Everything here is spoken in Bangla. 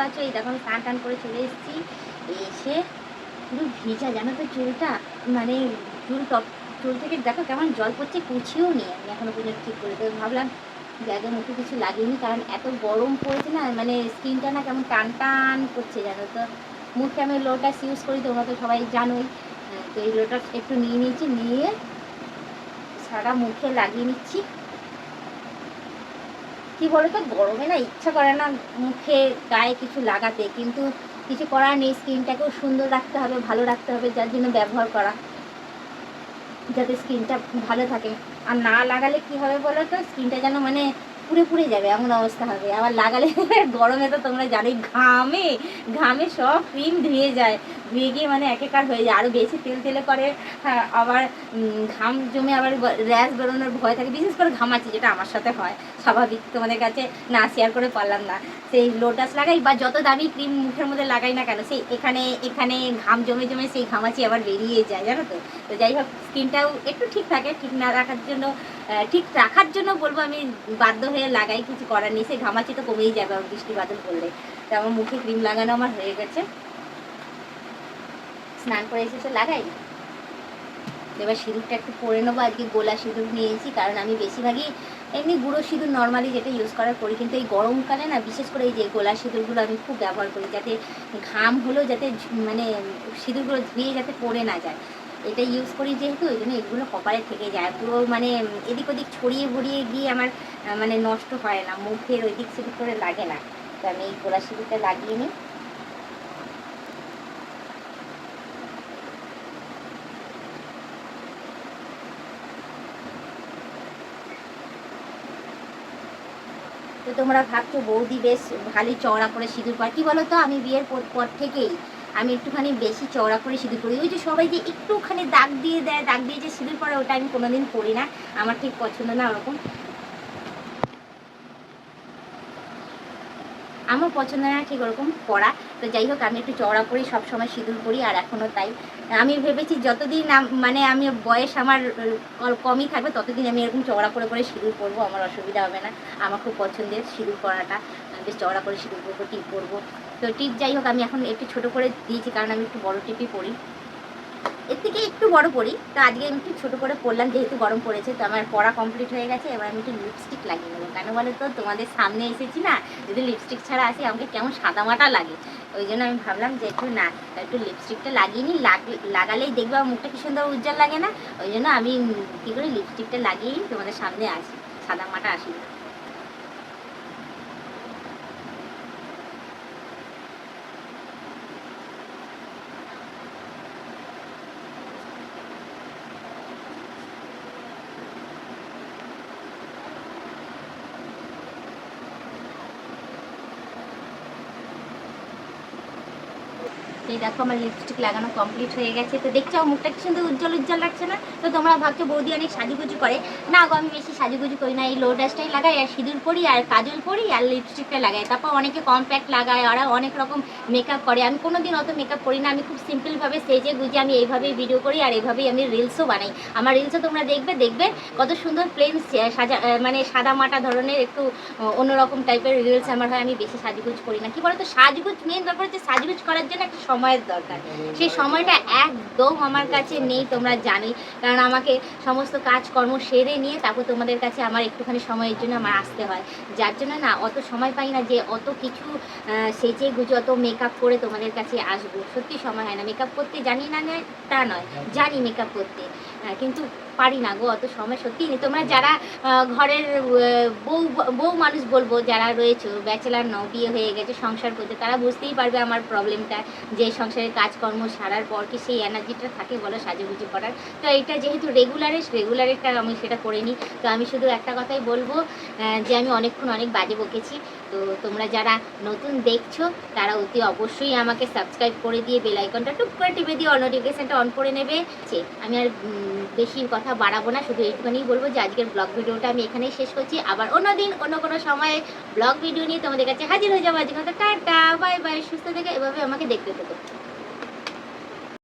পাচ্ছ? এই দেখো আমি স্নান টান করে চলে এসেছি, এসে পুরো ভিজা জানো তো চুলটা, মানে চুল থেকে দেখো কেমন জল পড়ছে, কুচিও নেই আমি এখনো পর্যন্ত ঠিক করে। তো ভাবলাম যে আগে মুখে কিছু লাগিয়ে নি, কারণ এত গরম পড়েছে না, মানে স্কিনটা না কেমন টান টান করছে জানো তো। মুখে আমি লোটাস ইউজ করি, তোমরা তো সবাই জানোই। তো এই লোটাস একটু নিয়ে নিয়েছি, নিয়ে সারা মুখে লাগিয়ে নিচ্ছি। কি বলো তো, গরমে না ইচ্ছা করে না মুখে গায়ে কিছু লাগাতে, কিন্তু কিছু করার নেই, স্কিনটাকেও সুন্দর রাখতে হবে, ভালো রাখতে হবে, যার জন্য ব্যবহার করা, যাতে স্কিনটা ভালো থাকে। আর না লাগালে কি হবে বলো তো, স্কিনটা যেন মানে পুড়ে পুড়ে যাবে এমন অবস্থা হবে। আবার লাগালে গরমে তো তোমরা জানোই ঘামে ঘামে সব ক্রিম ধুয়ে যায়, ধুয়ে গিয়ে মানে একেকার হয়ে যায়, আরও বেশি তেল তেলে করে। হ্যাঁ, আবার ঘাম জমে আবার র্যাশ বেরোনোর ভয় থাকে, বিশেষ করে ঘামাচি, যেটা আমার সাথে হয় স্বাভাবিক, তোমাদের কাছে না শেয়ার করে পারলাম না। সেই লোটাস লাগাই বা যত দামি ক্রিম মুখের মধ্যে লাগাই না কেন, সেই এখানে এখানে ঘাম জমে জমে সেই ঘামাচি আবার বেরিয়ে যায় জানো তো। তো যাই হোক, স্কিনটাও একটু ঠিক থাকে, ঠিক না রাখার জন্য, ঠিক রাখার জন্য বলবো আমি বাধ্য হয়ে লাগাই, কিছু করার নেই, সেই ঘামাচি তো কমেই যাবে আমার বৃষ্টি বাদল পড়লে। তো আমার মুখে ক্রিম লাগানো আমার হয়ে গেছে, স্নান করে এসেছে লাগাই। এবার সিঁদুরটা একটু পরে নেবো, আজকে গোলা সিঁদুর নিয়েছি, কারণ আমি বেশিরভাগই এমনি গুঁড়ো সিঁদুর নর্মালি যেটা ইউজ করার করি, কিন্তু এই গরমকালে না বিশেষ করে এই যে গোলা সিঁদুরগুলো আমি খুব ব্যবহার করি, যাতে ঘাম হলেও যাতে মানে সিঁদুরগুলো ধুয়ে যাতে পড়ে না যায়, এটা ইউজ করি যেহেতু, ওই জন্য এগুলো কপালে থেকে যায় পুরো, মানে এদিক ওদিক ছড়িয়ে ভরিয়ে গিয়ে আমার মানে নষ্ট হয় না, মুখের ওই দিক সেদিক করে লাগে না। তো আমি এই গোলা সিঁদুরটা লাগিয়ে নিই। তো তোমরা ভাবছো বৌদি বেশ ভালোই চওড়া করে সিঁদুর পরে, কী বলো তো, আমি বিয়ের পর থেকেই আমি একটুখানি বেশি চওড়া করে সিঁদুর পরি। ওই যে সবাই যে একটুখানি দাগ দিয়ে দেয়, দাগ দিয়ে যে সিঁদুর পরে, ওটা আমি কোনোদিন করি না, আমার ঠিক পছন্দ না ওরকম, আমার পছন্দ না ঠিক ওরকম পরা। তো যাই হোক, আমি একটু চওড়া করি সবসময়, সিঁদুর পরি, আর এখনও তাই। আমি ভেবেছি যতদিন মানে আমি বয়স আমার কমই থাকবে, ততদিন আমি এরকম চওড়া করে করে সিঁদুর পরবো, আমার অসুবিধা হবে না। আমার খুব পছন্দের সিঁদুর পরাটা, বেশ চওড়া করে সিঁদুর পরবো, টিপ পরবো। তো টিপ যাই হোক আমি এখন একটু ছোটো করে দিয়েছি, কারণ আমি একটু বড় টিপই পরি, এর থেকে একটু বড় পরি। তো আজকে আমি একটু ছোটো করে পরলাম, যেহেতু গরম পড়েছে। তো আমার পড়া কমপ্লিট হয়ে গেছে, এবার আমি একটু লিপস্টিক লাগিয়ে নেবো। কেন বলো তো, তোমাদের সামনে এসেছি না, যদি লিপস্টিক ছাড়া আসি আমাকে কেমন সাদামাটা লাগে, ওই জন্য আমি ভাবলাম যে একটু না, একটু লিপস্টিকটা লাগিয়ে নিই, লাগালেই দেখবে আমার মুখটা কি সুন্দর উজ্জ্বল লাগে না, ওই জন্য আমি কী করি, লিপস্টিকটা লাগিয়েই তোমাদের সামনে আসি, সাদামাটা আসি না। এই দেখো আমার লিপস্টিক লাগানো কমপ্লিট হয়ে গেছে। তো দেখছো আমার মুখটা কি সুন্দর উজ্জ্বল উজ্জ্বল লাগছে না? তো তোমরা ভাবছো বৌদি অনেক সাজুগুজু করে, না গো, আমি বেশি সাজুগুজু করি না, এই লোটাসটাই লাগাই, আর সিঁদুর পরি, আর কাজল পরি, আর লিপস্টিকটা লাগাই। তারপর অনেকে কম্প্যাক্ট লাগায়, ওরা অনেক রকম মেকআপ করে, আমি কোনো দিন অত মেকআপ করি না, আমি খুব সিম্পলভাবে সেজে গুজে আমি এইভাবেই ভিডিও করি, আর এইভাবেই আমি রিলসও বানাই। আমার রিলসও তোমরা দেখবে দেখবে কত সুন্দর প্লেন সাজা, মানে সাদা মাটা ধরনের একটু অন্যরকম টাইপের রিলস আমার হয়, আমি বেশি সাজুগুজ করি না। কি বলতো, সাজগুজ মেন ব্যাপার হচ্ছে, সাজগুজ করার জন্য একটা সময়ের দরকার, সেই সময়টা একদম আমার কাছে নেই, তোমরা জানোই, কারণ আমাকে সমস্ত কাজকর্ম সেরে নিয়ে তারপর তোমাদের কাছে আমার একটুখানি সময়ের জন্য আমার আসতে হয়, যার জন্য না অত সময় পাই না যে অত কিছু সেজে গুজে অত মেকআপ করে তোমাদের কাছে আসবো, সত্যি সময় হয় না। মেকআপ করতে জানি না তা নয়, জানি মেকআপ করতে, কিন্তু পারি না গো, অত সময় সত্যি নেই। তোমরা যারা ঘরের বউ বউ মানুষ বলবো, যারা রয়েছে ব্যাচেলার নও, বিয়ে হয়ে গেছে, সংসার করতে, তারা বুঝতেই পারবে আমার প্রবলেমটা, যে সংসারের কাজকর্ম সারার পর কি সেই এনার্জিটা থাকে বলো সাজুগুজু করার। তো এটা যেহেতু রেগুলারেরটা আমি সেটা করে নিই। তো আমি শুধু একটা কথাই বলবো, যে আমি অনেকক্ষণ অনেক বাজে বকেছি। তো তোমরা যারা নতুন দেখছো তারা অতি অবশ্যই আমাকে সাবস্ক্রাইব করে দিয়ে বেল আইকনটা টুক করে টিপে দিয়ে অল নোটিফিকেশানটা অন করে নেবে। আমি আর বেশি কথা বাড়াবো না, শুধু এইটুখানি বলবো যে আজকের ব্লগ ভিডিওটা আমি এখানেই শেষ করছি। আবার অন্যদিন অন্য কোনো সময়ে ব্লগ ভিডিও নিয়ে তোমাদের কাছে হাজির হয়ে যাবো। আজকের মতো টাটা, বাই বাই, সুস্থ থেকে এভাবে আমাকে দেখতে থাকো।